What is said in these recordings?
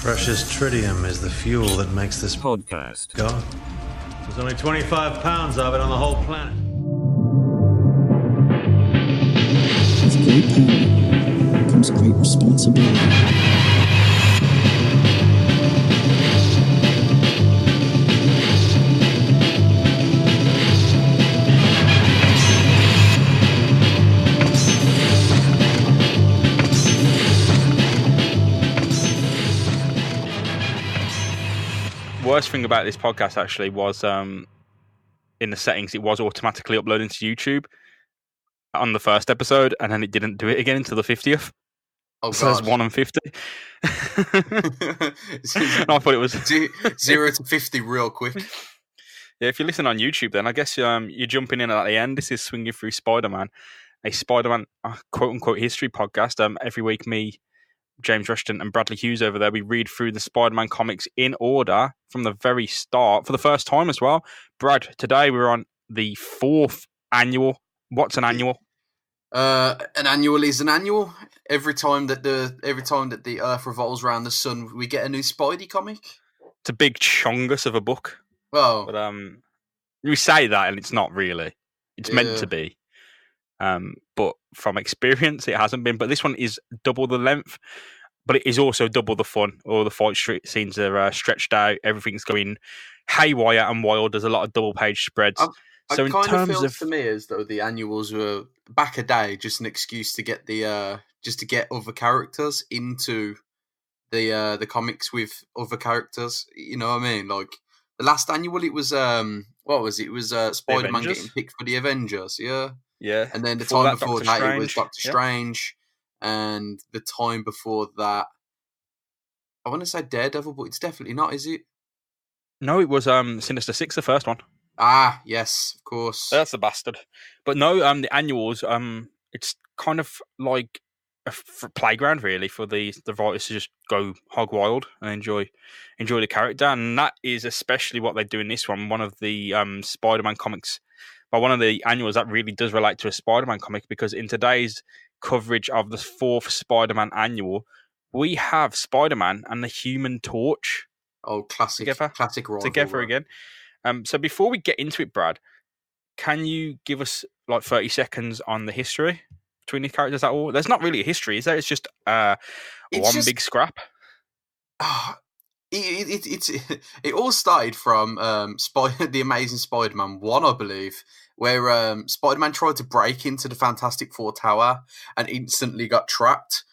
Precious tritium is the fuel that makes this podcast go. There's only 25 pounds of it on the whole planet. With great power comes great responsibility. Worst thing about this podcast actually was in the settings it was automatically uploading to YouTube on the first episode, and then it didn't do it again until the 50th. Oh, so there's 1 and 50. And I thought it was 0 to 50 real quick. Yeah, if you listen on YouTube, then I guess you're jumping in at the end. This is Swinging Through Spider-Man, a Spider-Man quote-unquote history podcast. Every week, me, James Rushton and Bradley Hughes over there, we read through the Spider-Man comics in order from the very start for the first time as well. Brad, today we're on the 4th annual. What's an annual? An annual is an annual. Every time that the Earth revolves around the sun, we get a new Spidey comic. It's a big chongus of a book. Well, but we say that and it's not really. It's meant to be. But from experience, it hasn't been. But this one is double the length, but it is also double the fun. All the fight scenes are stretched out. Everything's going haywire and wild. There's a lot of double-page spreads. So it kind of feels to me as though the annuals were back a day just an excuse to get get other characters into the comics with other characters. You know what I mean? Like the last annual, it was what was it? It was Spider-Man getting picked for the Avengers. Yeah. Yeah. And then the time before that, it was Doctor Strange. And the time before that, I want to say Daredevil, but it's definitely not, is it? No, it was Sinister 6, the first one. Ah, yes, of course. That's the bastard. But no, the annuals, it's kind of like a playground, really, for the writers to just go hog wild and enjoy the character. And that is especially what they do in this one. One of the Spider-Man comics, but one of the annuals that really does relate to a Spider-Man comic, because in today's coverage of the 4th Spider-Man annual, we have Spider-Man and the Human Torch. Oh, classic rivalry. Together again. So before we get into it, Brad, can you give us like 30 seconds on the history between these characters at all? There's not really a history, is there? It's just big scrap. It all started from the Amazing Spider-Man 1, I believe, where Spider-Man tried to break into the Fantastic Four tower and instantly got trapped.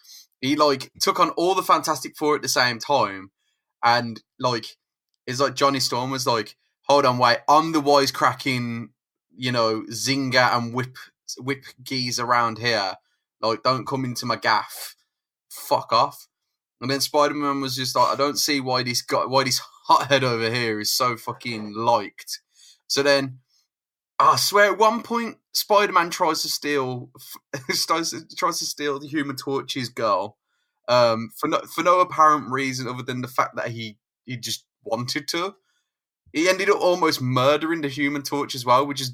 He took on all the Fantastic Four at the same time, and it's like Johnny Storm was like, "Hold on, wait, I'm the wisecracking, zinger and whip geese around here. Like, don't come into my gaff. Fuck off." And then Spider-Man was just like, "I don't see why this hothead over here is so fucking liked." So then, I swear, at one point, Spider-Man tries to steal the Human Torch's girl, for no apparent reason other than the fact that he just wanted to. He ended up almost murdering the Human Torch as well, which is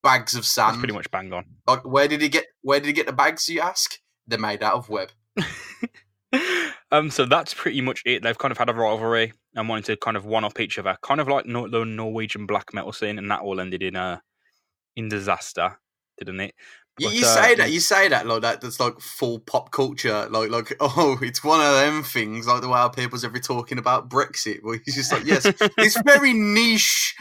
bags of sand. That's pretty much bang on. Like, where did he get the bags, you ask? They're made out of web. So that's pretty much it. They've kind of had a rivalry and wanted to kind of one-up each other, kind of like the Norwegian black metal scene, and that all ended in disaster, didn't it? But, you say that like that. That's like full pop culture. Like it's one of them things. Like the way our people's every talking about Brexit. Where he's just like, yes, it's very niche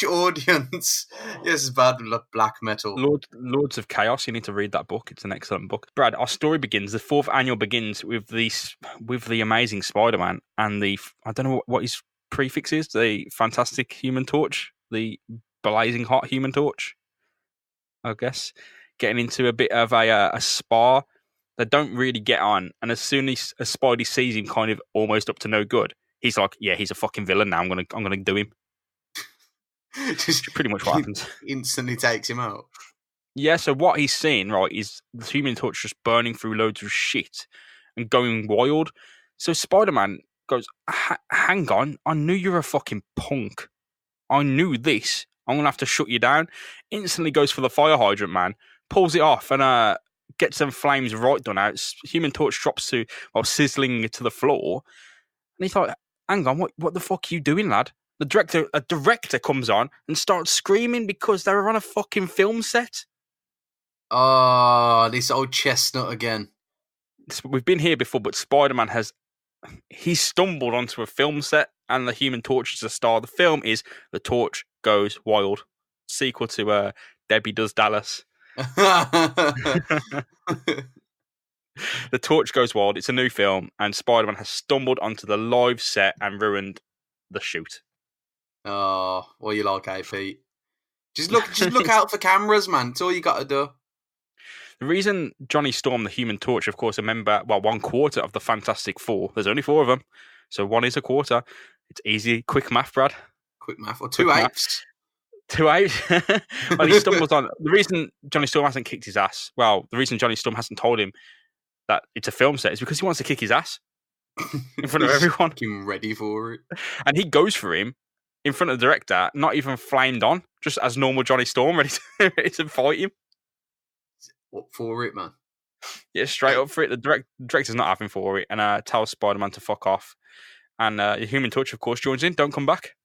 audience. Yes, it's bad with black metal. Lords of Chaos. You need to read that book. It's an excellent book. Brad, our story begins. The 4th annual begins with the Amazing Spider-Man and I don't know what his prefix is. The Fantastic Human Torch, the blazing hot Human Torch, I guess, getting into a bit of a spar. They don't really get on, and as soon as Spidey sees him kind of almost up to no good, he's like, "Yeah, he's a fucking villain now. I'm gonna do him." Just pretty much what happens. Instantly takes him out. Yeah. So what he's seeing, right, is the Human Torch just burning through loads of shit and going wild. So Spider-Man goes, "Hang on, I knew you were a fucking punk. I knew this. I'm going to have to shut you down." Instantly goes for the fire hydrant, man. Pulls it off and gets them flames right done out. Human Torch drops to while sizzling to the floor, and he's like, "Hang on, what the fuck are you doing, lad?" A director comes on and starts screaming because they were on a fucking film set. Oh, this old chestnut again. We've been here before, but Spider-Man he's stumbled onto a film set, and the Human Torch is the star. The film is The Torch Goes Wild, sequel to Debbie Does Dallas. The Torch Goes Wild. It's a new film, and Spider-Man has stumbled onto the live set and ruined the shoot. Oh, what you like, eh, Pete? Just look out for cameras, man. That's all you got to do. The reason Johnny Storm, the Human Torch, of course, one quarter of the Fantastic Four. There's only 4 of them, so 1 is a quarter. It's easy, quick math, Brad. Quick math, or 2 apes. 2 apes. Well, he stumbles on. The reason Johnny Storm hasn't kicked his ass, the reason Johnny Storm hasn't told him that it's a film set is because he wants to kick his ass in front of everyone. Fucking ready for it. And he goes for him in front of the director, not even flamed on, just as normal Johnny Storm, ready to fight him. What for it, man? Yeah, straight up for it. The director's not having for it, and tells Spider-Man to fuck off. And the Human Torch, of course, joins in. Don't come back.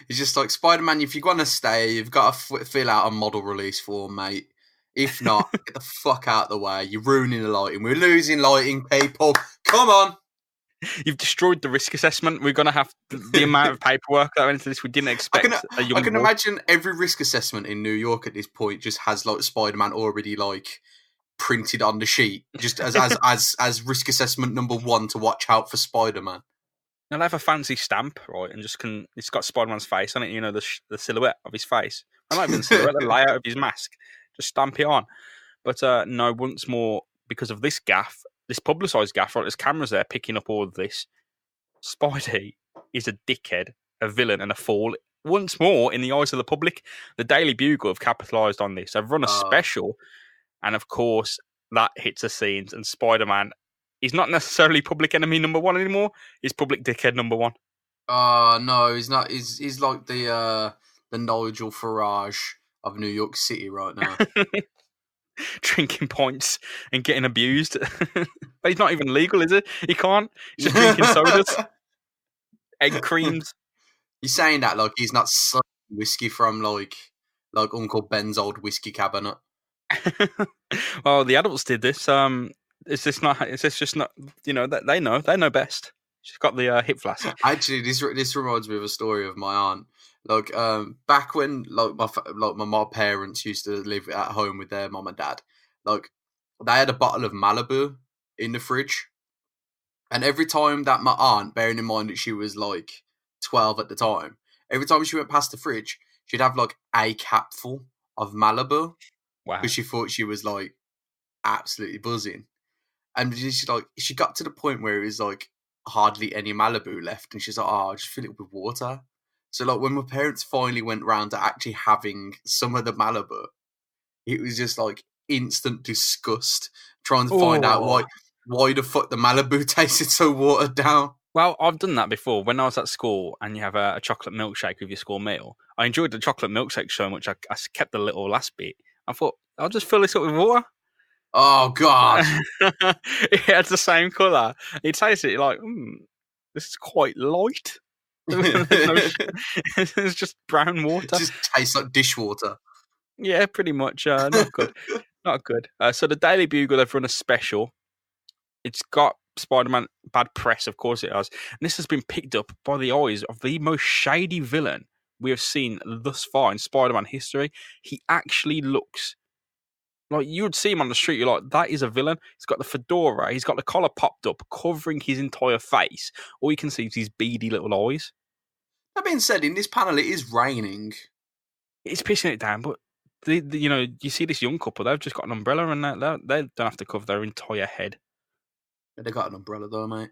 He's just like, Spider-Man, if you're going to stay, you've got to fill out a model release form, mate. If not, get the fuck out of the way. You're ruining the lighting. We're losing lighting, people. Come on. You've destroyed the risk assessment. We're going to have the amount of paperwork that went into this we didn't expect. I can imagine every risk assessment in New York at this point just has like Spider-Man already like printed on the sheet, just as risk assessment number 1 to watch out for Spider-Man. They'll have a fancy stamp, right, and it's got Spider-Man's face on it. You know, the silhouette of his face. Not even the silhouette, the layout of his mask. Just stamp it on. But no, once more, because of this gaffe, this publicised gaffe, right, there's cameras there picking up all of this. Spidey is a dickhead, a villain, and a fool. Once more, in the eyes of the public, the Daily Bugle have capitalised on this. They've run a special, and of course, that hits the scenes, and Spider-Man, he's not necessarily public enemy number 1 anymore. He's public dickhead number 1. No, he's not. He's like the Nigel Farage of New York City right now. Drinking points and getting abused. But he's not even legal, is it? He can't. He's just drinking sodas, egg creams. You're saying that like he's not selling whiskey from like Uncle Ben's old whiskey cabinet. Well, the adults did this. Is this just not? You know, they know best. She's got the hip flask. Actually, this reminds me of a story of my aunt. Like back when my parents used to live at home with their mum and dad, like they had a bottle of Malibu in the fridge, and every time that my aunt, bearing in mind that she was like 12 at the time, every time she went past the fridge, she'd have like a capful of Malibu. Wow! Because she thought she was like absolutely buzzing, and she got to the point where it was like hardly any Malibu left, and she's like, "Oh, I'll just fill it with water." So, like, when my parents finally went round to actually having some of the Malibu, it was just, like, instant disgust trying to find out why the fuck the Malibu tasted so watered down. Well, I've done that before. When I was at school and you have a chocolate milkshake with your school meal, I enjoyed the chocolate milkshake so much I kept the little last bit. I thought, I'll just fill this up with water. Oh, God. It had the same colour. You taste it, you're like, this is quite light. It's just brown water. It just tastes like dishwater. Yeah, pretty much. Not good. Not good. So the Daily Bugle, they've run a special. It's got Spider-Man bad press, of course it has. And this has been picked up by the eyes of the most shady villain we have seen thus far in Spider-Man history. He actually looks like you would see him on the street. You're like, that is a villain. He's got the fedora. He's got the collar popped up, covering his entire face. All you can see is his beady little eyes. That being said, in this panel, it is raining. It's pissing it down, but you see this young couple. They've just got an umbrella, and they don't have to cover their entire head. Yeah, they got an umbrella though, mate.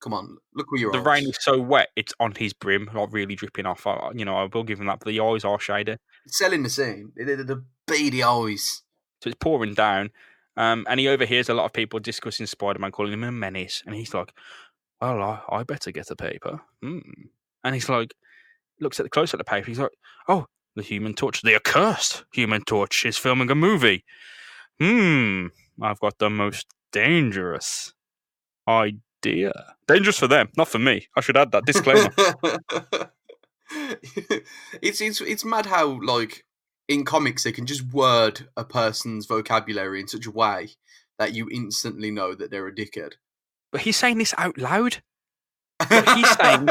Come on, look where you're. The rain is so wet; it's on his brim, like really dripping off. I will give him that. But the eyes are shady. It's selling the scene. The beady eyes. So it's pouring down, and he overhears a lot of people discussing Spider-Man, calling him a menace, and he's like, "Well, I better get a paper." And he's like, looks close at the paper. He's like, "Oh, the Human Torch, the accursed Human Torch, is filming a movie." I've got the most dangerous idea. Dangerous for them, not for me. I should add that disclaimer. It's mad how, like, in comics they can just word a person's vocabulary in such a way that you instantly know that they're a dickhead. But he's saying this out loud. But he's saying,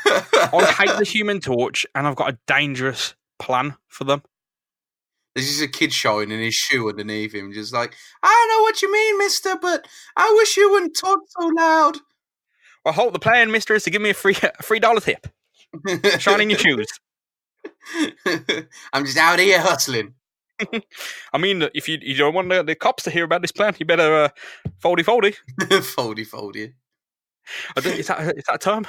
I hate the Human Torch and I've got a dangerous plan for them. There's just a kid showing in his shoe underneath him, just like, I know what you mean, mister, but I wish you wouldn't talk so loud. Well, hope the plan, mister, is to give me a $3 tip. Shine in your shoes. I'm just out here hustling. I mean, if you don't want the cops to hear about this plan, you better foldy. Foldy. Is that a term?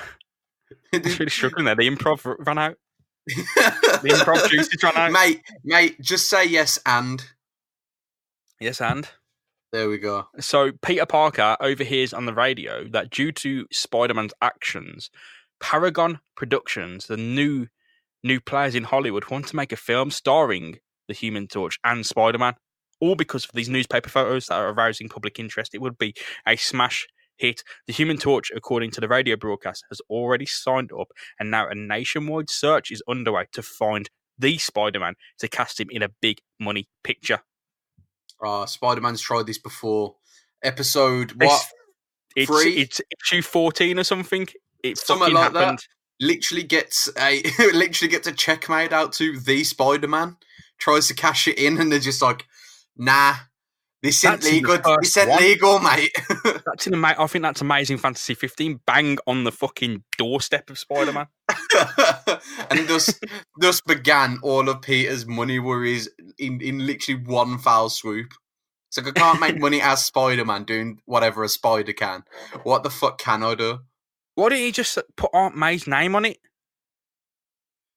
I'm really struggling there. The improv ran out. The improv juices ran out. Mate, just say yes and. Yes and. There we go. So Peter Parker overhears on the radio that due to Spider-Man's actions, Paragon Productions, the new players in Hollywood, want to make a film starring the Human Torch and Spider-Man, all because of these newspaper photos that are arousing public interest. It would be a smash hit. The Human Torch, according to the radio broadcast, has already signed up, and now a nationwide search is underway to find the Spider-Man to cast him in a big money picture. Spider-Man's tried this before. Episode what? It's issue 14 or something. It something like happened. That. Literally gets a check made out to the Spider-Man. Tries to cash it in, and they're just like, "Nah, this isn't legal. This ain't legal, mate." I think that's Amazing Fantasy 15. Bang on the fucking doorstep of Spider-Man. And thus began all of Peter's money worries in literally one foul swoop. It's like, I can't make money as Spider-Man doing whatever a spider can. What the fuck can I do? Why didn't he just put Aunt May's name on it?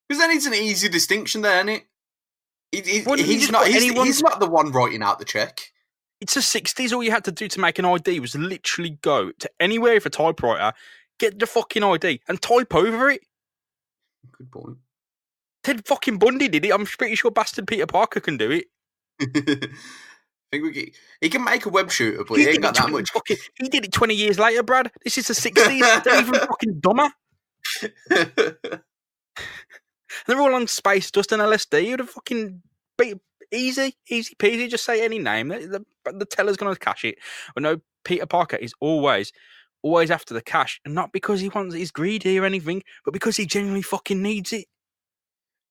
Because then it's an easy distinction there, isn't it? He's not the one writing out the check. It's the 60s. All you had to do to make an ID was literally go to anywhere with a typewriter, get the fucking ID, and type over it. Good point. Ted fucking Bundy did it. I'm pretty sure bastard Peter Parker can do it. I think he can make a web shooter, but he ain't got that much. He did it 20 years later, Brad. This is the 60s. They're even fucking dumber. They're all on space dust and LSD. You'd have fucking be easy peasy. Just say any name. The teller's going to cash it. But no, Peter Parker is always after the cash, and not because he's greedy or anything, but because he genuinely fucking needs it.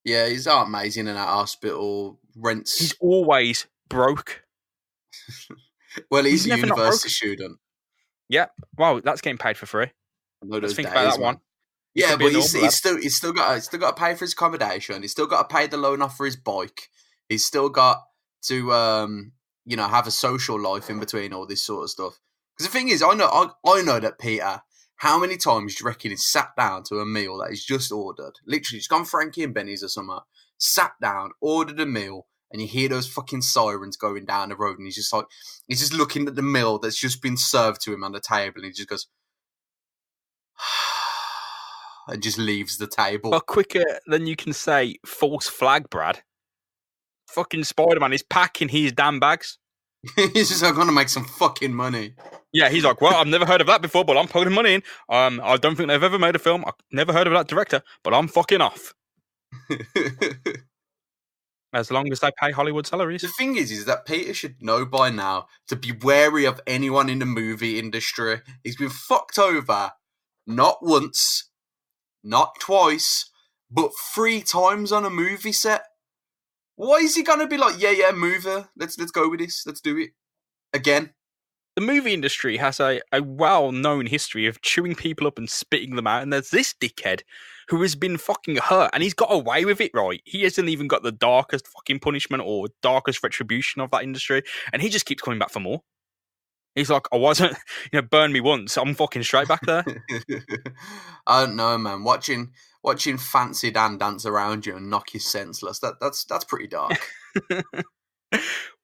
Yeah, he's amazing in that hospital. Rents. He's always broke. Well, he's a university student. Yeah, well, that's getting paid for free. Let's think about that one. Yeah, but he's still got to pay for his accommodation. He's still got to pay the loan off for his bike. He's still got to have a social life in between all this sort of stuff. Because the thing is, I know that Peter. How many times do you reckon he's sat down to a meal that he's just ordered? Literally, just gone Frankie and Benny's or something. Sat down, ordered a meal, and you hear those fucking sirens going down the road, and he's just looking at the meal that's just been served to him on the table, and he just goes, and just leaves the table. Well, quicker than you can say false flag, Brad. Fucking Spider-Man is packing his damn bags. He's just like, I'm going to make some fucking money. Yeah, he's like, well, I've never heard of that before, but I'm putting money in. I don't think they've ever made a film. I've never heard of that director, but I'm fucking off. As long as they pay Hollywood salaries. The thing is that Peter should know by now to be wary of anyone in the movie industry. He's been fucked over not once, not twice, but 3 times on a movie set. Why is he gonna be like, yeah, mover, let's go with this, let's do it again? The movie industry has a well-known history of chewing people up and spitting them out, and there's this dickhead who has been fucking hurt, and he's got away with it, right? He hasn't even got the darkest fucking punishment or darkest retribution of that industry, and he just keeps coming back for more. He's like, I wasn't, burn me once, I'm fucking straight back there. I don't know, man. Watching Fancy Dan dance around you and knock you senseless, that's pretty dark.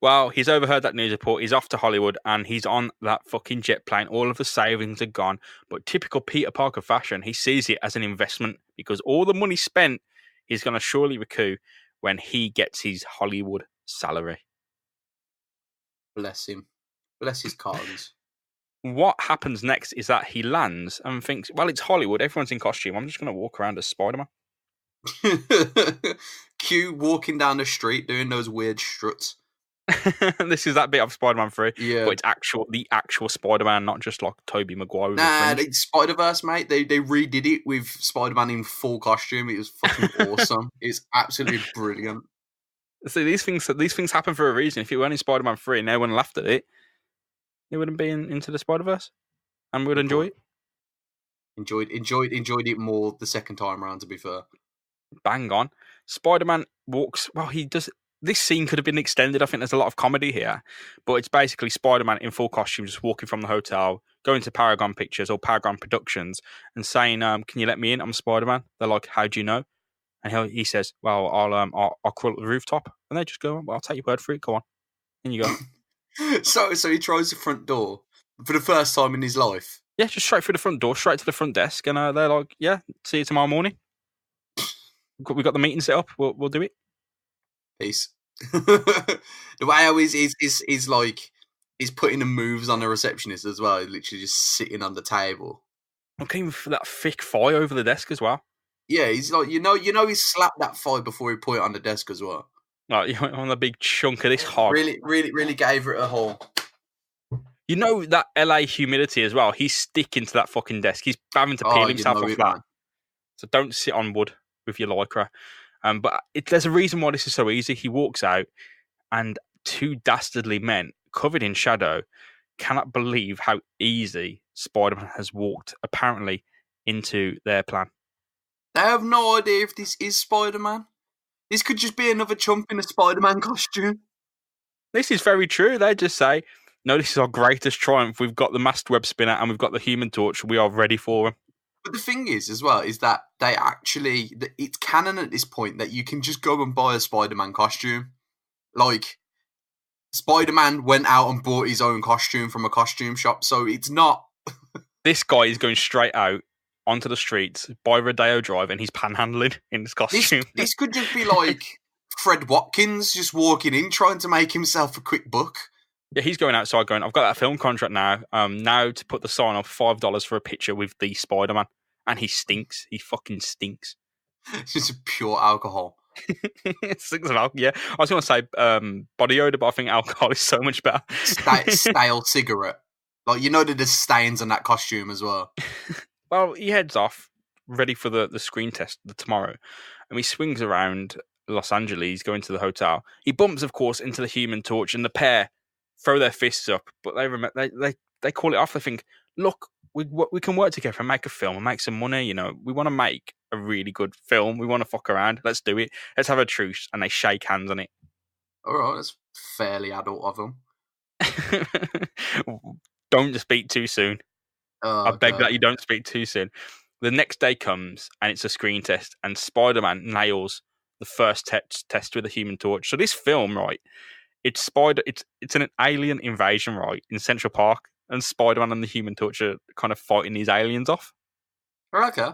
Well, he's overheard that news report. He's off to Hollywood and he's on that fucking jet plane. All of the savings are gone. But typical Peter Parker fashion, he sees it as an investment because all the money spent, he's going to surely recoup when he gets his Hollywood salary. Bless him. Bless his cons. What happens next is that he lands and thinks, well, it's Hollywood. Everyone's in costume. I'm just going to walk around as Spider-Man. Q walking down the street doing those weird struts. This is that bit of Spider-Man 3, Yeah. but it's the actual Spider-Man, not just like Tobey Maguire with a Nah, fringe. it's Spider-Verse, mate. They redid it with Spider-Man in full costume. It was fucking awesome. It's absolutely brilliant. See, these things happen for a reason. If it weren't in Spider-Man 3 and no one laughed at it, it wouldn't be into the Spider-Verse, and we'd enjoy it. Enjoyed it more the second time around, to be fair. Bang on. Spider-Man walks. Well, he does. This scene could have been extended. I think there's a lot of comedy here, but it's basically Spider-Man in full costume, just walking from the hotel, going to Paragon Pictures or Paragon Productions, and saying, "Can you let me in? I'm Spider-Man." They're like, "How do you know?" And he says, "Well, I'll crawl up the rooftop," and they just go, "Well, I'll take your word for it. Go on." In you go. So he tries the front door for the first time in his life. Yeah, just straight through the front door, straight to the frnt desk, and they're like, "Yeah, see you tomorrow morning. We got the meeting set up. We'll do it." Peace. The way how he's like he's putting the moves on the receptionist as well. He's literally just sitting on the table. I came with that thick thigh over the desk as well. Yeah, he's like he slapped that thigh before he put it on the desk as well. Like on the big chunk of this hog. Really gave it a hole. You know that LA humidity as well. He's sticking to that fucking desk. He's having to peel himself off that. Man. So don't sit on wood with your lycra. But there's a reason why this is so easy. He walks out, and two dastardly men covered in shadow cannot believe how easy Spider-Man has walked, apparently, into their plan. They have no idea if this is Spider-Man. This could just be another chump in a Spider-Man costume. This is very true. They just say, "No, this is our greatest triumph. We've got the masked web spinner and we've got the Human Torch. We are ready for him." But the thing is, as well, is that it's canon at this point that you can just go and buy a Spider-Man costume. Like, Spider-Man went out and bought his own costume from a costume shop, so it's not... This guy is going straight out onto the streets by Rodeo Drive and he's panhandling in his costume. This could just be like Fred Watkins just walking in trying to make himself a quick buck. Yeah, he's going outside going, "I've got that film contract now. Now to put the sign off $5 for a picture with the Spider-Man." And he stinks. He fucking stinks. It's just pure alcohol. It stinks of alcohol, yeah. I was going to say body odor, but I think alcohol is so much better. Stale cigarette. Like, that there's stains on that costume as well. Well, he heads off, ready for the screen test tomorrow. And he swings around Los Angeles, going to the hotel. He bumps, of course, into the Human Torch, and the pair throw their fists up, but they call it off. They think, "Look, we can work together and make a film and make some money. We want to make a really good film. We want to fuck around. Let's do it. Let's have a truce." And they shake hands on it. All right, that's fairly adult of them. Don't speak too soon. Oh, I beg that you don't speak too soon. The next day comes and it's a screen test, and Spider-Man nails the first test with the Human Torch. So this film, right? It's an alien invasion, right, in Central Park, and Spider-Man and the Human Torch are kind of fighting these aliens off. Okay.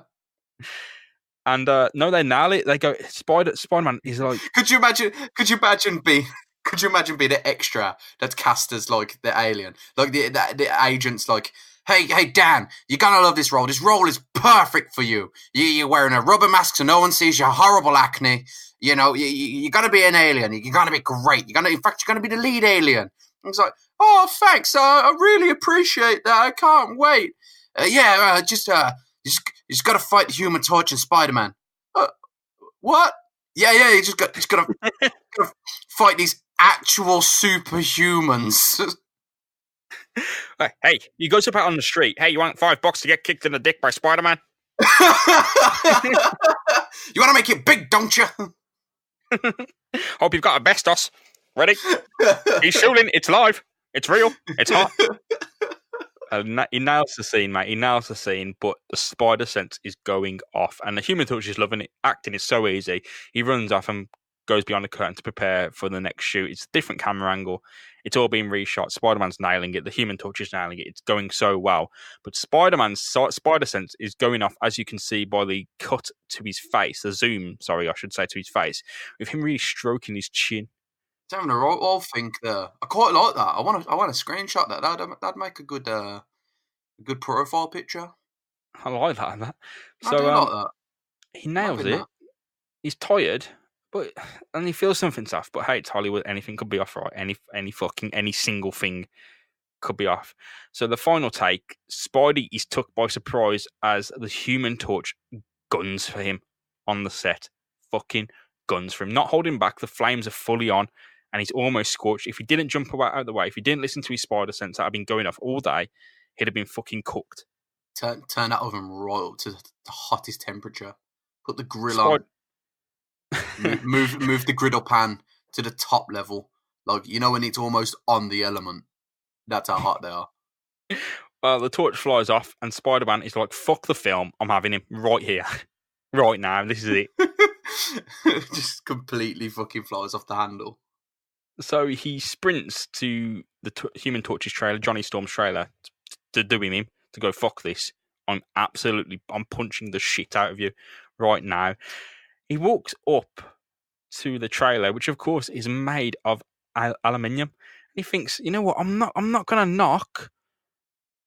And no, they nail it. They go, Spider-Man is like. Could you imagine being the extra that's cast as like the alien, like the agent's like, hey Dan, you're gonna love this role. This role is perfect for you. You're wearing a rubber mask so no one sees your horrible acne. You're gonna be an alien. You're gonna be great. You're gonna be the lead alien. I was like, "Oh, thanks. I really appreciate that. I can't wait." You just gotta fight the Human Torch and Spider-Man. What? Yeah. You just gotta fight these actual superhumans. Hey, you go up out on the street. Hey, you want $5 to get kicked in the dick by Spider-Man? You want to make it big, don't you? Hope you've got asbestos. Ready? He's shooting. It's live. It's real. It's hot. He nails the scene, mate. He nails the scene, but the spider sense is going off, and the Human Torch is loving it. Acting is so easy. He runs off and goes behind the curtain to prepare for the next shoot. It's a different camera angle. It's all being reshot. Spider-Man's nailing it. The Human Torch is nailing it. It's going so well. But Spider-Man's spider sense is going off, as you can see by the cut to his face, the zoom, sorry, I should say, to his face, with him really stroking his chin. It's having a right whole think there. I quite like that. I want to screenshot that. That'd make a good profile picture. I like that. I do So like that. he I'm nails having it. that. He's tired, and he feels something's off. But hey, it's Hollywood. Anything could be off, right? Any single thing could be off. So the final take, Spidey is took by surprise as the Human Torch guns for him on the set. Fucking guns for him. Not holding back. The flames are fully on, and he's almost scorched. If he didn't jump out of the way, if he didn't listen to his spider sense that had been going off all day, he'd have been fucking cooked. Turn that oven right up to the hottest temperature. Put the grill on. Move the griddle pan to the top level. Like, when it's almost on the element. That's how hot they are. Well, the torch flies off, and Spider-Man is like, fuck the film. I'm having him right here. Right now. This is it. Just completely fucking flies off the handle. So he sprints to the Human Torch's trailer, Johnny Storm's trailer, to do him to go, fuck this. I'm punching the shit out of you right now. He walks up to the trailer, which of course is made of aluminium. He thinks, you know what? I'm not gonna knock.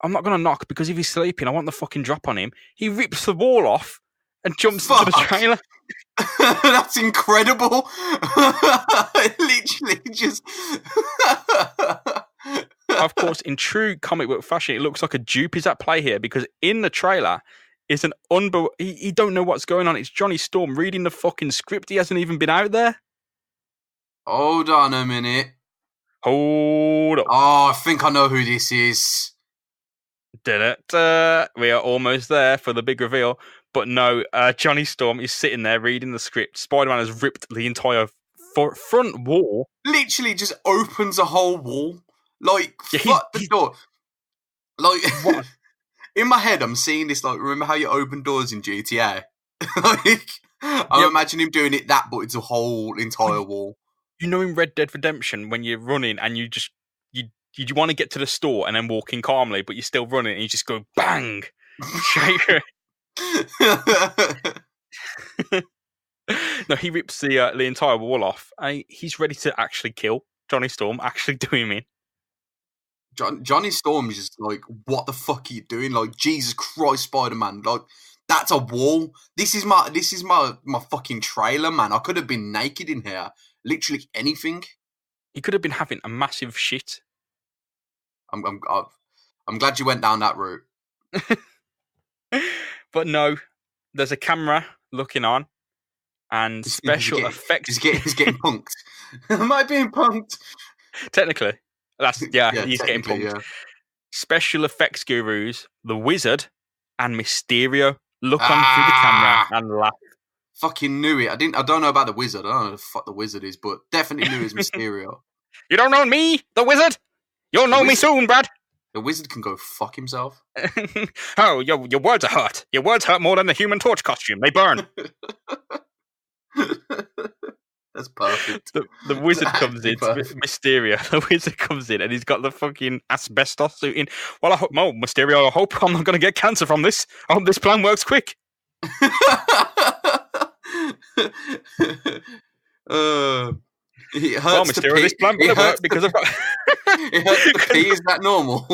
I'm not gonna knock because if he's sleeping, I want the fucking drop on him. He rips the wall off and jumps into the trailer. That's incredible. Literally just. Of course, in true comic book fashion, it looks like a dupe is at play here because in the trailer is an he don't know what's going on. It's Johnny Storm reading the fucking script. He hasn't even been out there. Hold on a minute. Hold up. Oh, I think I know who this is. We are almost there for the big reveal. But no, Johnny Storm is sitting there reading the script. Spider-Man has ripped the entire front wall. Literally just opens a whole wall. Like, Yeah, the door. Like, what? In my head, I'm seeing this, like, remember how you open doors in GTA? I'm imagining him doing it but it's a whole entire wall. You know in Red Dead Redemption, when you're running and you want to get to the store and then walk in calmly, but you're still running and you just go bang! Straight. No, he rips the entire wall off. And he's ready to actually kill Johnny Storm, actually do him in. Johnny Storm is just like, what the fuck are you doing? Like, Jesus Christ, Spider-Man! Like, that's a wall. This is my fucking trailer, man. I could have been naked in here. Literally anything. He could have been having a massive shit. I'm glad you went down that route. But no, there's a camera looking on, and special effects. He's getting punked. Am I being punked? Technically, he's getting punked. Yeah. Special effects gurus, the Wizard and Mysterio look on through the camera and laugh. Fucking knew it. I don't know about the Wizard. I don't know who the fuck the Wizard is, but definitely knew it was Mysterio. You don't know me, the Wizard? You'll know me soon, Brad. The Wizard can go fuck himself. Oh, your words are hurt. Your words hurt more than the Human Torch costume. They burn. That's perfect. The Wizard comes in, Mysterio. The Wizard comes in and he's got the fucking asbestos suit in. Well, Mysterio, I hope I'm not going to get cancer from this. I hope this plan works quick. Mysterio, this plan better work because I've got... It hurts the pee, is that normal?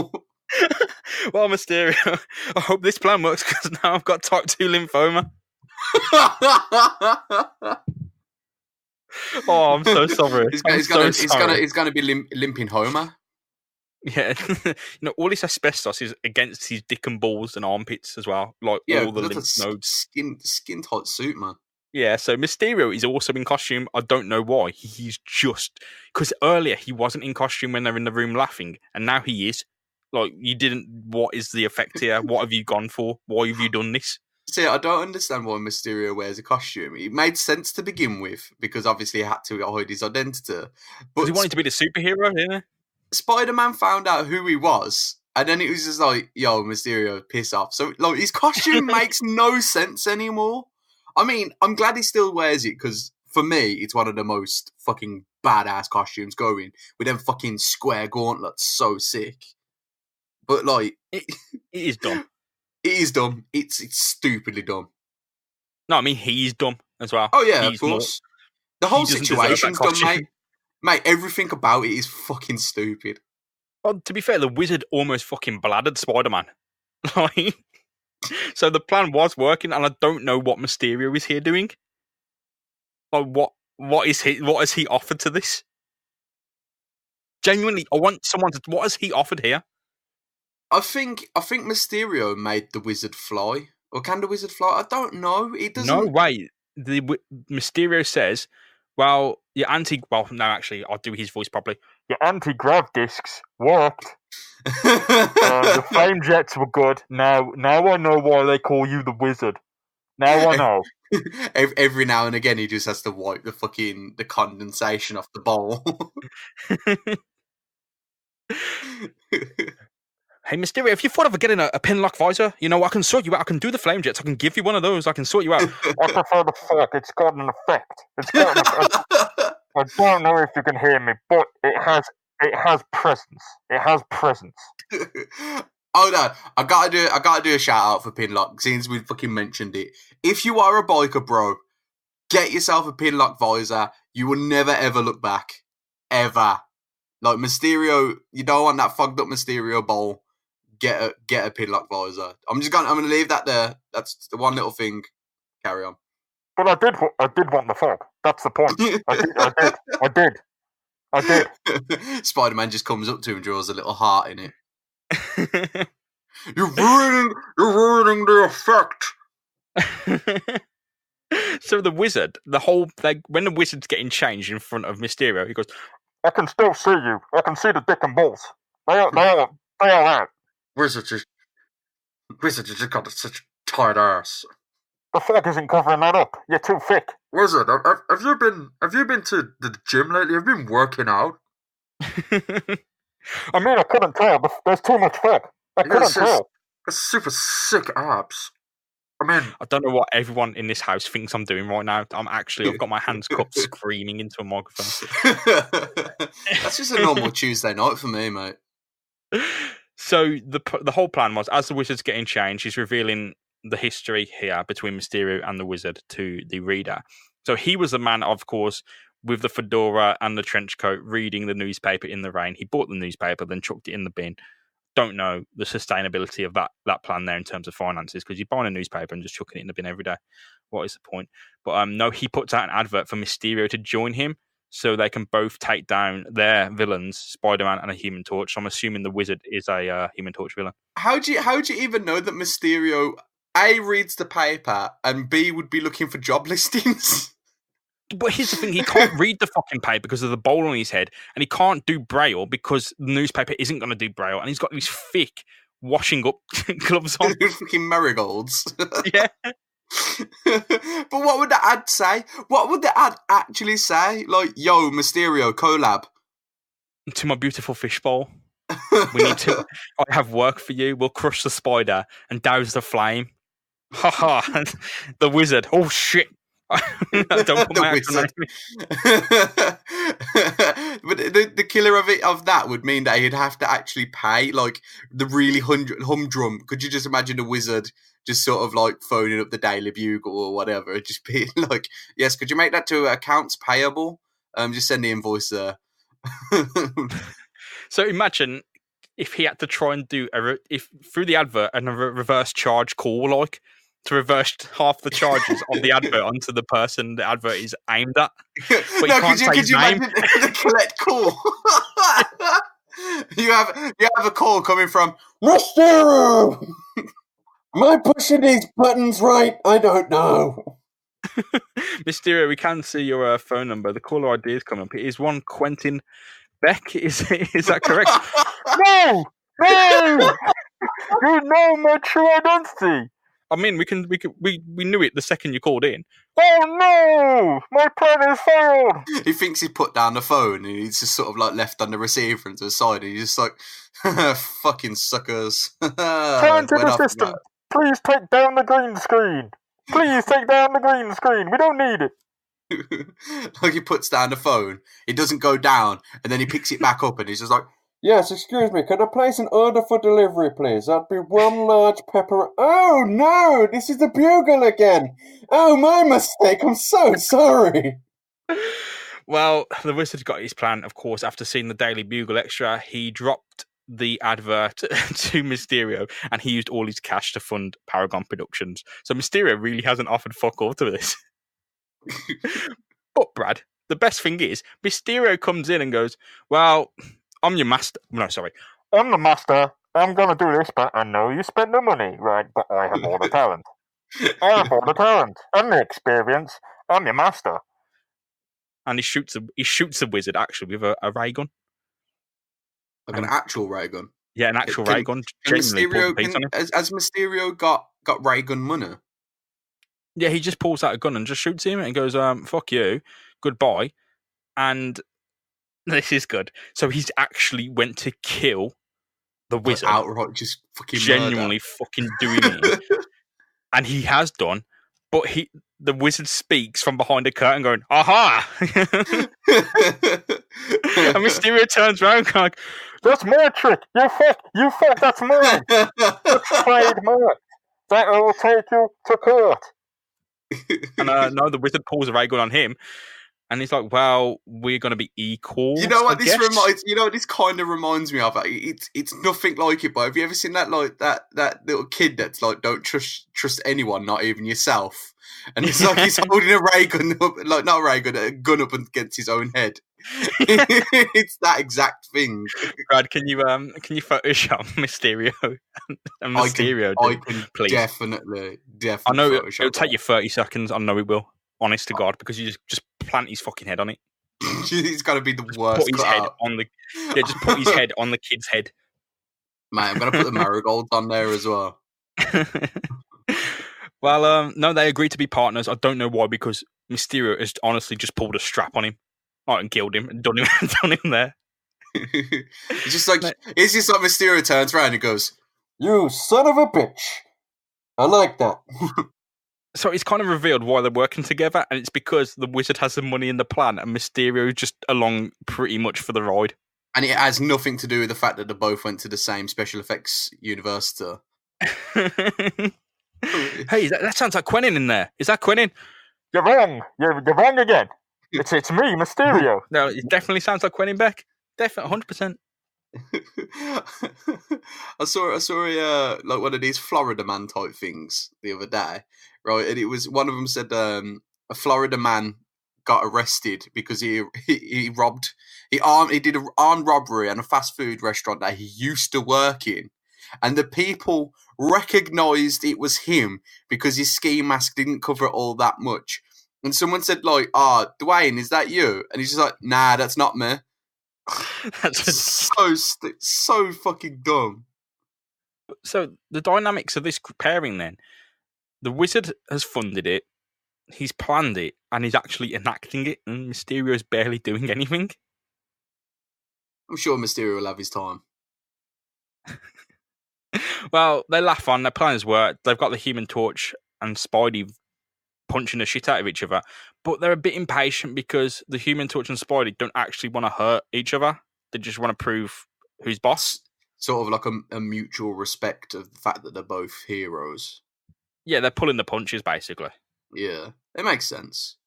Well, Mysterio, I hope this plan works because now I've got type 2 lymphoma. Oh, I'm so sorry. He's going to be limping Homer. Yeah, all this asbestos is against his dick and balls and armpits as well. Like all the lymph nodes. Skin tight suit, man. Yeah, so Mysterio is also in costume. I don't know why. He's just... Because earlier he wasn't in costume when they're in the room laughing, and now he is. Like, you didn't... What is the effect here? What have you gone for? Why have you done this? See, I don't understand why Mysterio wears a costume. It made sense to begin with, because obviously he had to hide his identity. But he wanted to be the superhero, didn't he? Spider-Man found out who he was, and then it was just like, yo, Mysterio, piss off. So, like, his costume makes no sense anymore. I mean, I'm glad he still wears it, because for me, it's one of the most fucking badass costumes going, with them fucking square gauntlets, so sick. But, like... It is dumb. It is dumb. It's stupidly dumb. No, I mean, he's dumb as well. Oh, yeah, of course. The whole situation's dumb, mate. Mate, everything about it is fucking stupid. Well, to be fair, the wizard almost fucking bladdered Spider-Man. Like, so the plan was working, and I don't know what Mysterio is here doing. Like, what has he offered to this? Genuinely, I want someone to. What has he offered here? I think Mysterio made the wizard fly. Or can the wizard fly? I don't know. It doesn't. No way. Mysterio says, "Well, your anti." Well, no, actually, I'll do his voice properly. Your anti-grav discs worked. The flame jets were good. Now I know why they call you the wizard. Now I know. Every now and again, he just has to wipe the condensation off the bowl. Hey, Mysterio, if you thought of getting a pinlock visor, you know, I can sort you out. I can do the flame jets. I can give you one of those. I can sort you out. I prefer the fork. It's got an effect. I don't know if you can hear me, but it has presence. It has presence. Oh no, I gotta do a shout out for Pinlock since we fucking mentioned it. If you are a biker, bro, get yourself a Pinlock visor. You will never ever look back, ever. Like Mysterio, you don't want that fogged up Mysterio bowl. Get a Pinlock visor. I'm gonna leave that there. That's the one little thing. Carry on. But I did want the fog. That's the point. I did. Spider-Man just comes up to him and draws a little heart in it. You're ruining the effect. So the wizard, when the wizard's getting changed in front of Mysterio, he goes, "I can still see you. I can see the dick and balls. They are out. Wizard just got such a tight ass. The fog isn't covering that up. You're too thick." Wizard, have you been to the gym lately? Have you been working out? I mean, I couldn't tell. There's too much fog. I couldn't tell. It's super sick abs. I mean, I don't know what everyone in this house thinks I'm doing right now. I've got my hands cupped, screaming into a microphone. That's just a normal Tuesday night for me, mate. So the whole plan was, as the wizard's getting changed, he's revealing the history here between Mysterio and the wizard to the reader. So he was the man, of course, with the fedora and the trench coat, reading the newspaper in the rain. He bought the newspaper, then chucked it in the bin. Don't know the sustainability of that plan there in terms of finances, because you're buying a newspaper and just chucking it in the bin every day. What is the point? But no, he puts out an advert for Mysterio to join him, so they can both take down their villains, Spider-Man and a Human Torch. So I'm assuming the wizard is a Human Torch villain. How do you even know that Mysterio A, reads the paper, and B, would be looking for job listings? But here's the thing, he can't read the fucking paper because of the bowl on his head, and he can't do Braille because the newspaper isn't going to do Braille, and he's got these thick washing up gloves on. Fucking marigolds. Yeah. But what would the ad say? What would the ad actually say? Like, yo, Mysterio, collab. To my beautiful fishbowl. I have work for you. We'll crush the spider and douse the flame. Ha ha. The wizard. Oh shit. I don't put my actual name. But the killer of that would mean that he'd have to actually pay, like, the really humdrum. Could you just imagine a wizard just sort of like phoning up the Daily Bugle or whatever, and just being like, "Yes, could you make that to accounts payable? Just send the invoice there." So imagine if he had to try and do through the advert and a reverse charge call, like, to reverse half the charges of the advert onto the person the advert is aimed at. But no, could you imagine the collect call? you have a call coming from Mysterio. Am I pushing these buttons right? I don't know. Mysterio, we can see your phone number. The caller ID is coming up. It is one Quentin Beck. Is that correct? No! You know my true identity. I mean, we knew it the second you called in. Oh no! My plan is failed! He thinks he put down the phone and he's just sort of like left on the receiver and to the side, and he's just like, fucking suckers. Turn to the system. Please take down the green screen. Please take down the green screen. We don't need it. Like, he puts down the phone, it doesn't go down, and then he picks it back up and he's just like, "Yes, excuse me, can I place an order for delivery, please? That'd be one large pepper..." "Oh, no, this is the Bugle again. Oh, my mistake, I'm so sorry." Well, the wizard got his plan, of course, after seeing the Daily Bugle extra. He dropped the advert to Mysterio, and he used all his cash to fund Paragon Productions. So Mysterio really hasn't offered fuck all to this. But, Brad, the best thing is, Mysterio comes in and goes, well, I'm your master. No, sorry. I'm the master. I'm going to do this, but I know you spend the money, right? But I have all the talent. I have all the talent and the experience. I'm your master. And he shoots the wizard, actually, with a ray gun. Like an actual ray gun? Yeah, an actual ray gun. Has Mysterio got ray gun money? Yeah, he just pulls out a gun and just shoots him and goes, fuck you, goodbye. And this is good. So he's actually went to kill the wizard. Outright just fucking genuinely fucking doing it. And he has done, but the wizard speaks from behind a curtain going, aha! And Mysterio turns around and like, that's my trick! You fuck, that's mine! That's trademark! That will take you to court! And no, the wizard pulls a ray gun on him, and he's like, well, we're going to be equal. You know what this reminds? You know what this kind of reminds me of? It's nothing like it. But have you ever seen that that little kid that's like, don't trust anyone, not even yourself? And it's like he's holding a ray gun up, like not a ray gun, a gun up against his own head. It's that exact thing. Brad, can you Photoshop Mysterio and Mysterio? I can please. Definitely. I know it'll take you 30 seconds. I know it will. Honest to God, because you just plant his fucking head on it. He's got to be the worst. Put his head on just put his head on the kid's head. Mate, I'm gonna put the marigolds on there as well. Well, no, they agreed to be partners. I don't know why, because Mysterio has honestly just pulled a strap on him, and killed him, and done him there. It's just like Mysterio turns around and goes, "You son of a bitch! I like that." So it's kind of revealed why they're working together, and it's because the wizard has the money in the plan, and Mysterio just along pretty much for the ride. And it has nothing to do with the fact that they both went to the same special effects university. Hey, that sounds like Quentin in there. Is that Quentin? You're wrong. You're wrong again. It's me, Mysterio. No, it definitely sounds like Quentin Beck. Definitely, 100%. I saw like one of these Florida man type things the other day, right? And it was one of them said a Florida man got arrested because he did an armed robbery in a fast food restaurant that he used to work in, and the people recognized it was him because his ski mask didn't cover it all that much. And someone said like, Dwayne, is that you? And he's just like, nah, that's not me. That's so fucking dumb. So the dynamics of this pairing, then, the wizard has funded it, he's planned it, and he's actually enacting it, and Mysterio's barely doing anything. I'm sure Mysterio will have his time. Well, they laugh on, their plans work, they've got the Human Torch and Spidey punching the shit out of each other, but they're a bit impatient because the Human Torch and Spidey don't actually want to hurt each other. They just want to prove who's boss. Sort of like a mutual respect of the fact that they're both heroes. Yeah, they're pulling the punches, basically. Yeah, it makes sense.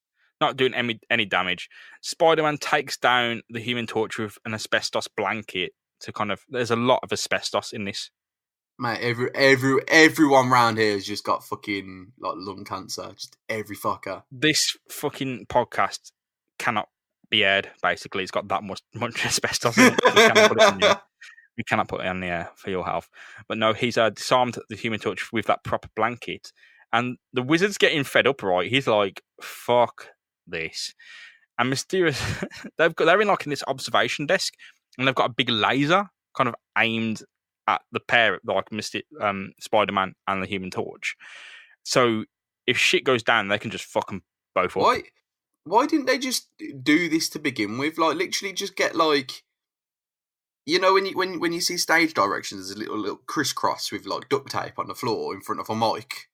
Not doing any damage. Spider-Man takes down the Human Torch with an asbestos blanket to kind of... There's a lot of asbestos in this. Mate, everyone around here has just got fucking like lung cancer. Just every fucker. This fucking podcast cannot be aired. Basically, it's got that much asbestos in it. We cannot put it on the air for your health. But no, he's disarmed the Human Torch with that proper blanket, and the wizard's getting fed up. Right, he's like, "Fuck this!" And Mysterious, they're in like in this observation desk, and they've got a big laser kind of aimed at the pair, like Spider-Man and the Human Torch. So if shit goes down, they can just fuck them both up. Why didn't they just do this to begin with? Like, literally just get like, you know, when you see stage directions, there's a little crisscross with like duct tape on the floor in front of a mic.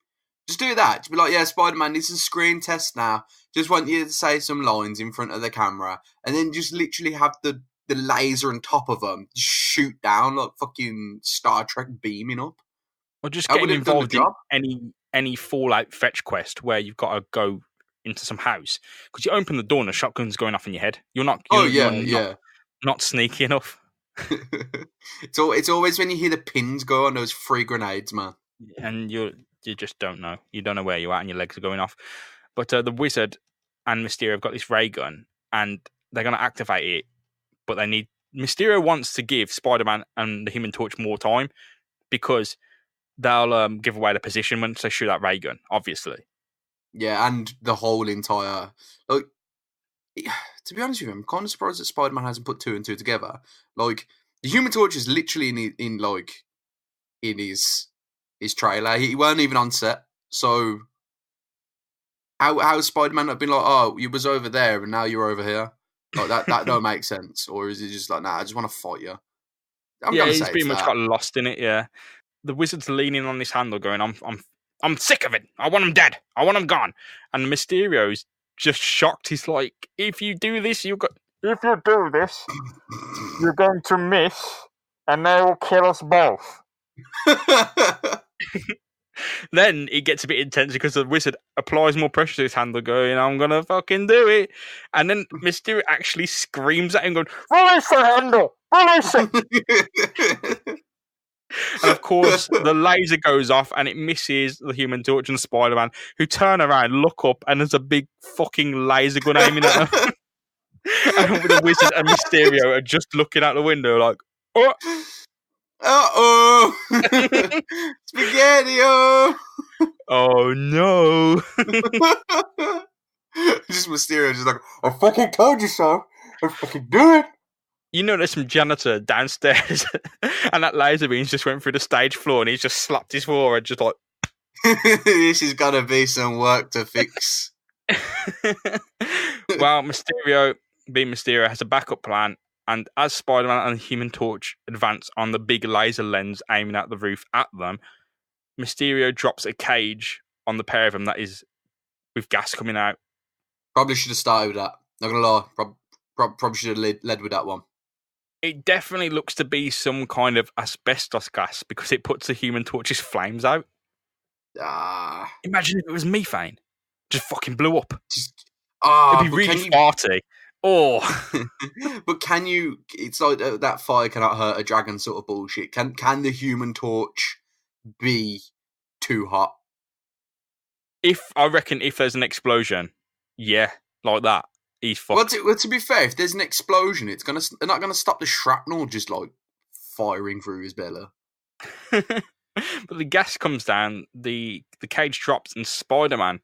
Just do that. Just be like, yeah, Spider-Man, this is a screen test now. Just want you to say some lines in front of the camera, and then just literally have the laser on top of them just shoot down like fucking Star Trek beaming up. Or just getting involved in any Fallout fetch quest where you've got to go into some house because you open the door and a shotgun's going off in your head. You're not sneaky enough. It's always when you hear the pins go on those free grenades, man. And you just don't know. You don't know where you're at, and your legs are going off. But the Wizard and Mysterio have got this ray gun, and they're going to activate it. But they need Mysterio wants to give Spider-Man and the Human Torch more time because they'll give away the position once they shoot that ray gun. Obviously, yeah, and the whole entire like. To be honest with you, I'm kind of surprised that Spider-Man hasn't put 2 and 2 together. Like the Human Torch is literally in his trailer. He weren't even on set. So how Spider-Man have been like, oh, you was over there and now you're over here? Like that don't make sense. Or is it just like, nah, I just want to fight you? He's pretty much got lost in it. Yeah, the Wizard's leaning on this handle, going, I'm sick of it. I want him dead. I want him gone. And Mysterio's just shocked. He's like, if you do this, you're going to miss, and they will kill us both. Then it gets a bit intense because the Wizard applies more pressure to his handle, going, I'm going to fucking do it. And then Mysterio actually screams at him, going, release the handle! Release it! And of course, the laser goes off and it misses the Human Torch and Spider-Man, who turn around, look up, and there's a big fucking laser gun aiming at them. And the Wizard and Mysterio are just looking out the window like, oh! Uh-oh! Spaghetti-o! Oh, no! Just Mysterio just like, I fucking told you so! I fucking do it! You know there's some janitor downstairs and that laser beam just went through the stage floor and he's just slapped his forehead just like... This is gonna be some work to fix. Well, Mysterio, being Mysterio, has a backup plan, and as Spider-Man and the Human Torch advance on the big laser lens aiming at the roof at them, Mysterio drops a cage on the pair of them that is with gas coming out. Probably should have started with that. Not gonna lie. Probably should have led with that one. It definitely looks to be some kind of asbestos gas because it puts the Human Torch's flames out. Imagine if it was methane. Just fucking blew up. It'd be really farty. Oh. But can you... It's like that fire cannot hurt a dragon sort of bullshit. Can the Human Torch be too hot? I reckon if there's an explosion, yeah, like that, he's fucked. Well, to be fair, if there's an explosion, it's not gonna stop the shrapnel just like firing through his belly. But the gas comes down, the cage drops, and Spider-Man,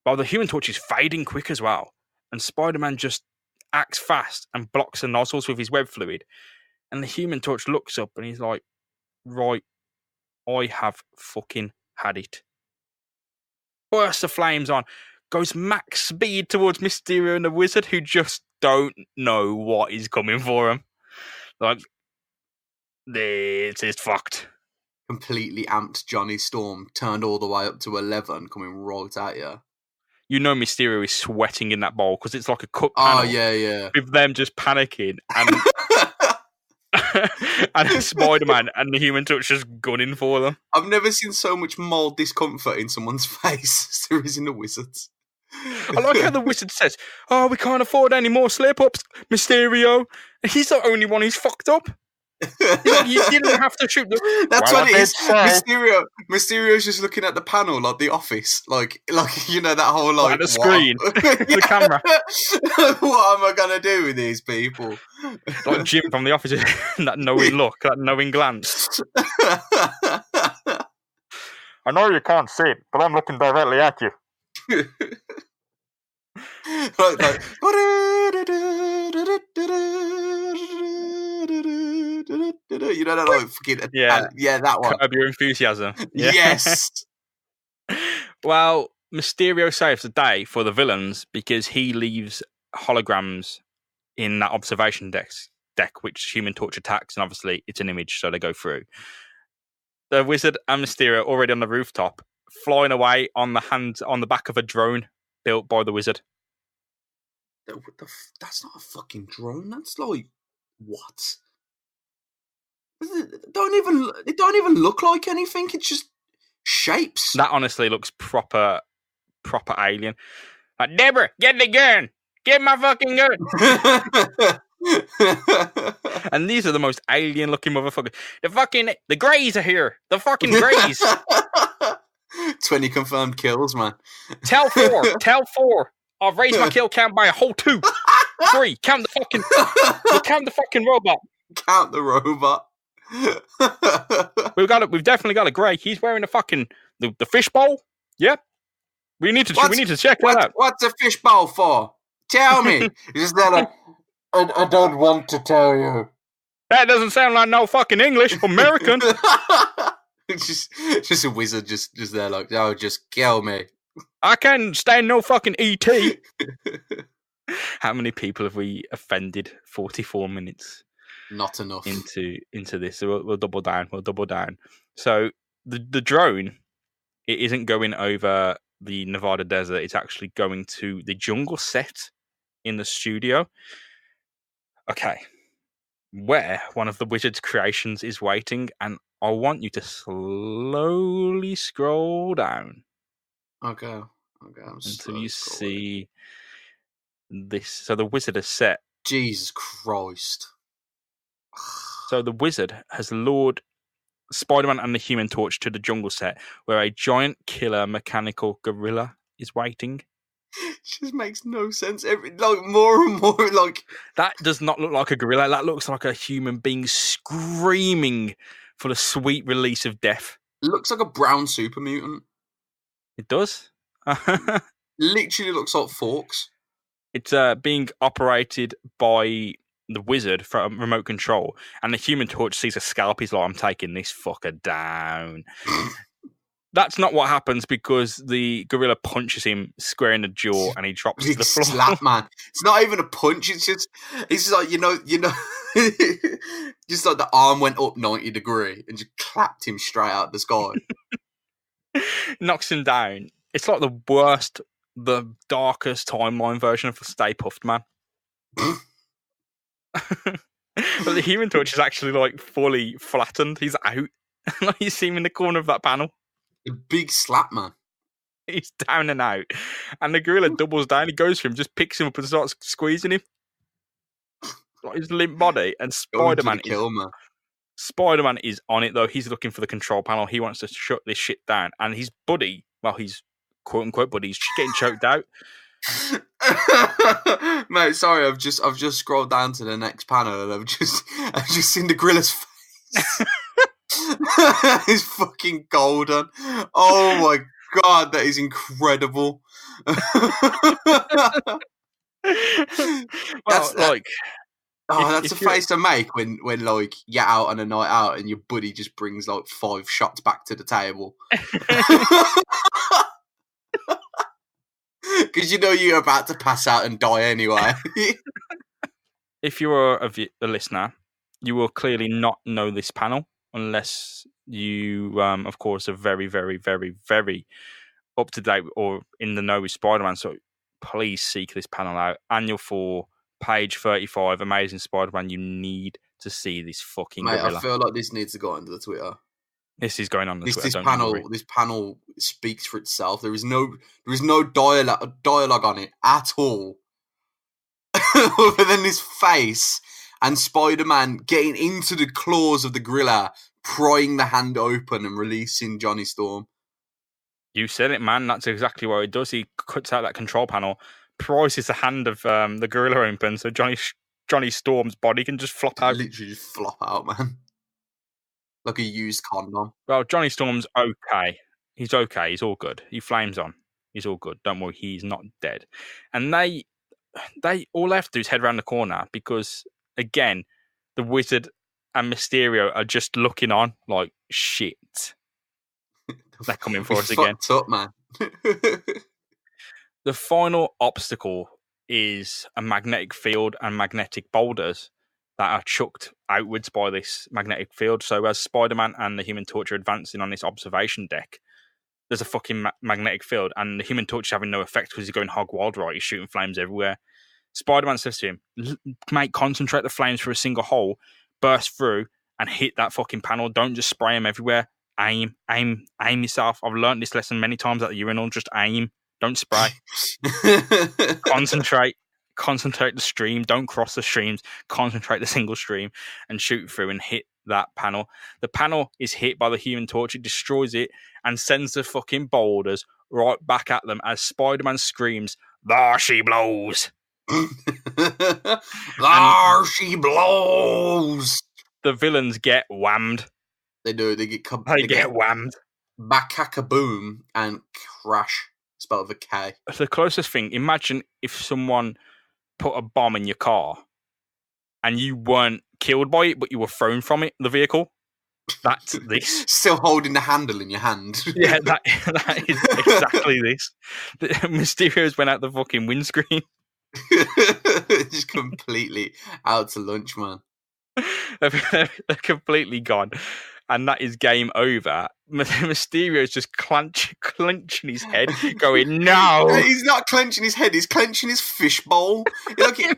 while the Human Torch is fading quick as well, and Spider-Man just acts fast and blocks the nozzles with his web fluid, and the Human Torch looks up and he's like, right, I have fucking had it. Bursts the flames on, goes max speed towards Mysterio and the Wizard, who just don't know what is coming for him. Like, this is fucked. Completely amped Johnny Storm, turned all the way up to 11, coming right at you. You know Mysterio is sweating in that bowl because it's like a cook panel. Oh, yeah. With them just panicking and and Spider-Man and the Human Torch just gunning for them. I've never seen so much mild discomfort in someone's face as there is in the Wizards. I like how the Wizard says, oh, we can't afford any more slip-ups, Mysterio. He's the only one who's fucked up. You didn't have to shoot them. That's what it is. Mysterio's just looking at the panel like The Office, like you know that whole like the screen, the camera. What am I gonna do with these people? Like Jim from The Office, that knowing look, that knowing glance. I know you can't see it, but I'm looking directly at you. like. You know that like fucking that one. Curb Your Enthusiasm. Yeah. Yes. Well, Mysterio saves the day for the villains because he leaves holograms in that observation deck which Human Torch attacks, and obviously it's an image, so they go through. The Wizard and Mysterio already on the rooftop, flying away on the back of a drone built by the Wizard. That's not a fucking drone. That's like what? It don't even look like anything. It's just shapes. That honestly looks proper alien. Deborah, get the gun. Get my fucking gun. And these are the most alien-looking motherfuckers. The Greys are here. The fucking Greys. 20 confirmed kills, man. Tell 4. Tell 4. I've raised my kill count by a whole 2. 3. Count the fucking robot. Count the robot. We've definitely got a Grey. He's wearing the fishbowl. Yep. We need to check that out. What's a fishbowl for? Tell me. Is that I don't want to tell you. That doesn't sound like no fucking English. American. just a wizard just there like, oh, just kill me. I can't stand no fucking ET. How many people have we offended? 44 minutes. Not enough. Into this. So we'll double down. So the drone, it isn't going over the Nevada desert. It's actually going to the jungle set in the studio. Okay. Where one of the wizard's creations is waiting, and I want you to slowly scroll down. Okay. Until you see this. So the wizard has set. Jesus Christ. So the wizard has lured Spider-Man and the Human Torch to the jungle set, where a giant killer mechanical gorilla is waiting. It just makes no sense. More and more, like... That does not look like a gorilla. That looks like a human being screaming for the sweet release of death. It looks like a brown super mutant. It does. Literally looks like forks. It's being operated by the wizard from remote control, and the Human Torch sees a scalp. He's like, I'm taking this fucker down. That's not what happens, because the gorilla punches him square in the jaw and he drops to the floor. Slap, man. It's not even a punch. It's just like, you know, just like the arm went up 90 degrees and just clapped him straight out the sky. Knocks him down. It's like the darkest timeline version of the Stay Puft Man. But the Human Torch is actually like fully flattened. He's out. Like, you see him in the corner of that panel. A big slap, man. He's down and out. And the gorilla doubles down. He goes for him, just picks him up and starts squeezing him. Like his limp body. And Spider-Man is on it, though. He's looking for the control panel. He wants to shut this shit down. And his buddy, well, he's quote-unquote buddy, he's getting choked out. Mate, sorry, I've just scrolled down to the next panel and I've just seen the gorilla's face. It's fucking golden. Oh my god, that is incredible. That's a face to make when like you're out on a night out and your buddy just brings like 5 shots back to the table. Because you know you're about to pass out and die anyway. If you're a listener, you will clearly not know this panel unless you, of course, are very, very, very, very up to date or in the know with Spider-Man. So please seek this panel out. Annual 4, page 35, Amazing Spider-Man. You need to see this fucking gorilla. I feel like this needs to go onto the Twitter. This is going on the Twitter. This panel speaks for itself. There is no dialogue on it at all, other than this face and Spider-Man getting into the claws of the gorilla, prying the hand open and releasing Johnny Storm. You said it, man. That's exactly what it does. He cuts out that control panel, pries the hand of the gorilla open, so Johnny Storm's body can just flop out. Literally just flop out, man. Like a used condom. Well, Johnny Storm's okay. He's okay. He's all good. He flames on. He's all good. Don't worry. He's not dead. And they all they have to do is head around the corner because, again, the Wizard and Mysterio are just looking on like, shit. They're coming for us again. Fucked up, man. The final obstacle is a magnetic field and magnetic boulders that are chucked outwards by this magnetic field. So as Spider-Man and the Human Torch are advancing on this observation deck, there's a fucking magnetic field, and the Human Torch is having no effect because he's going hog wild, right? He's shooting flames everywhere. Spider-Man says to him, mate, concentrate the flames for a single hole, burst through, and hit that fucking panel. Don't just spray them everywhere. Aim yourself. I've learned this lesson many times at the urinal. Just aim. Don't spray. Concentrate the stream. Don't cross the streams. Concentrate the single stream and shoot through and hit that panel. The panel is hit by the Human Torch. It destroys it and sends the fucking boulders right back at them as Spider-Man screams, "There she blows!" There she blows! The villains get whammed. They do. They get whammed. Back-a-boom and crash. Spelled with a K. The closest thing, imagine if someone put a bomb in your car and you weren't killed by it, but you were thrown from it, the vehicle. That's this. Still holding the handle in your hand. Yeah, that is exactly this. Mysterio's went out the fucking windscreen. Just completely out to lunch, man. They're completely gone. And that is game over. Mysterio's just clenching his head, going, "No!" He's not clenching his head, he's clenching his fishbowl.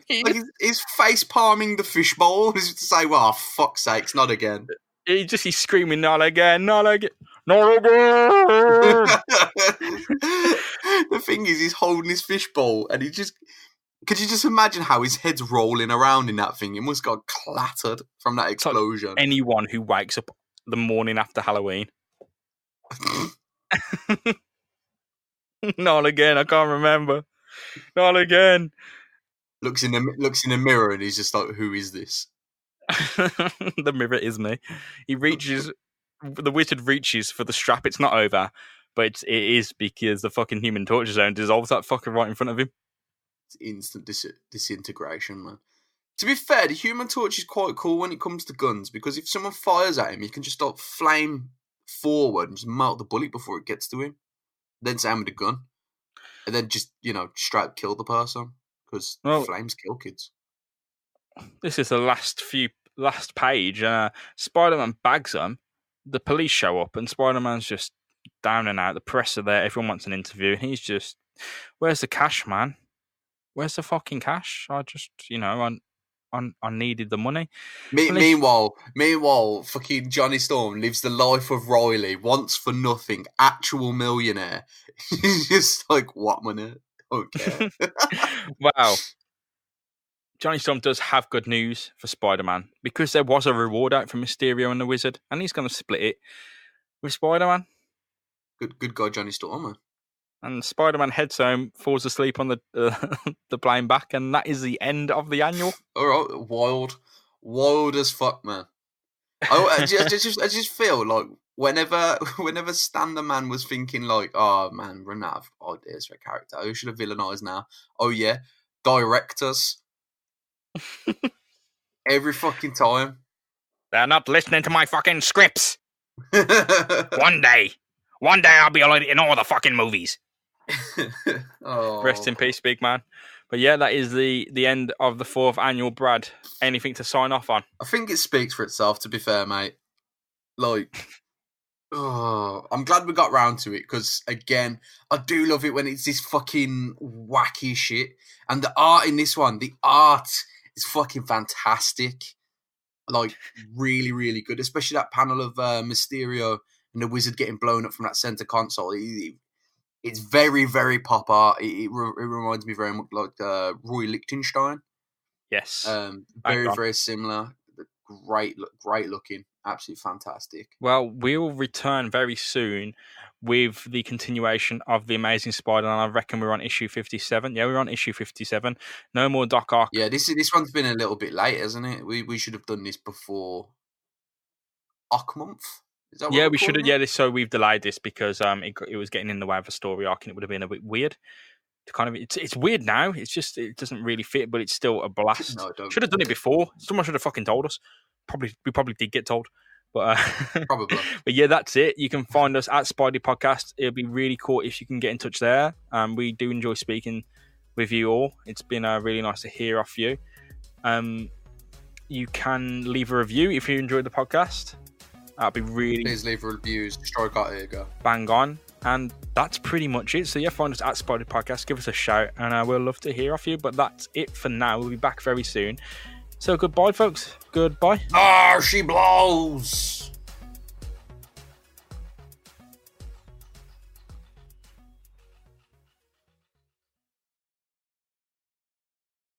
He's face palming the fishbowl as to say, "Well, fuck's sakes, not again." He's screaming, "Not again, not again, not again!" The thing is, he's holding his fishbowl and he just... Could you just imagine how his head's rolling around in that thing? It must have got clattered from that explosion. Like anyone who wakes up the morning after Halloween. Not again, I can't remember. Not again. Looks in the mirror and he's just like, "Who is this?" The mirror is me. The wizard reaches for the strap. It's not over, but it is because the fucking Human Torch zone dissolves that fucker right in front of him. It's instant disintegration, man. To be fair, the Human Torch is quite cool when it comes to guns, because if someone fires at him, you can just like flame forward and just melt the bullet before it gets to him. Then aim with the gun. And then just, straight up kill the person. Because flames kill kids. This is the last page. Spider-Man bags them. The police show up and Spider-Man's just down and out. The press are there. Everyone wants an interview. And he's just, "Where's the cash, man? Where's the fucking cash? I just, I needed the money." Meanwhile, fucking Johnny Storm lives the life of Riley, wants for nothing, actual millionaire. He's just like, "What money? Okay." Wow. Johnny Storm does have good news for Spider-Man, because there was a reward out for Mysterio and the Wizard, and he's going to split it with Spider-Man. Good guy, Johnny Storm, man. And Spider-Man heads home, falls asleep on the plane back, and that is the end of the annual. All right, wild as fuck, man. I just feel like whenever Stan the Man was thinking like, "Oh man, run out of ideas for a character. Who should have villainized now?" Oh yeah, directors. Every fucking time. They're not listening to my fucking scripts. One day I'll be in all the fucking movies. Oh. Rest in peace, big man. But yeah, that is the end of the 4th annual. Brad, anything to sign off on? I think it speaks for itself, to be fair, mate. Like, I'm glad we got round to it, because, again, I do love it when it's this fucking wacky shit. And the art in this one, is fucking fantastic. Like, really, really good. Especially that panel of Mysterio and the Wizard getting blown up from that center console. It's very, very pop art. It reminds me very much like Roy Lichtenstein. Yes. Very, very similar. Great looking. Absolutely fantastic. Well, we'll return very soon with the continuation of The Amazing Spider-Man. I reckon we're on issue 57. Yeah, we're on issue 57. No more Doc Ock. Yeah, this one's been a little bit late, hasn't it? We should have done this before Ock month. Is that what we should have. Yeah, so we've delayed this because it was getting in the way of a story arc, and it would have been a bit weird. It's weird now. It's just it doesn't really fit, but it's still a blast. No, should have done it before. Someone should have fucking told us. We probably did get told. But probably. But yeah, that's it. You can find us at Spidey Podcast. It'll be really cool if you can get in touch there. We do enjoy speaking with you all. It's been really nice to hear off you. You can leave a review if you enjoyed the podcast. That'd be really... Please leave reviews. Strike out, here you go. Bang on. And that's pretty much it. So yeah, find us at Spidey Podcast. Give us a shout and we'll love to hear off you. But that's it for now. We'll be back very soon. So goodbye, folks. Goodbye. She blows.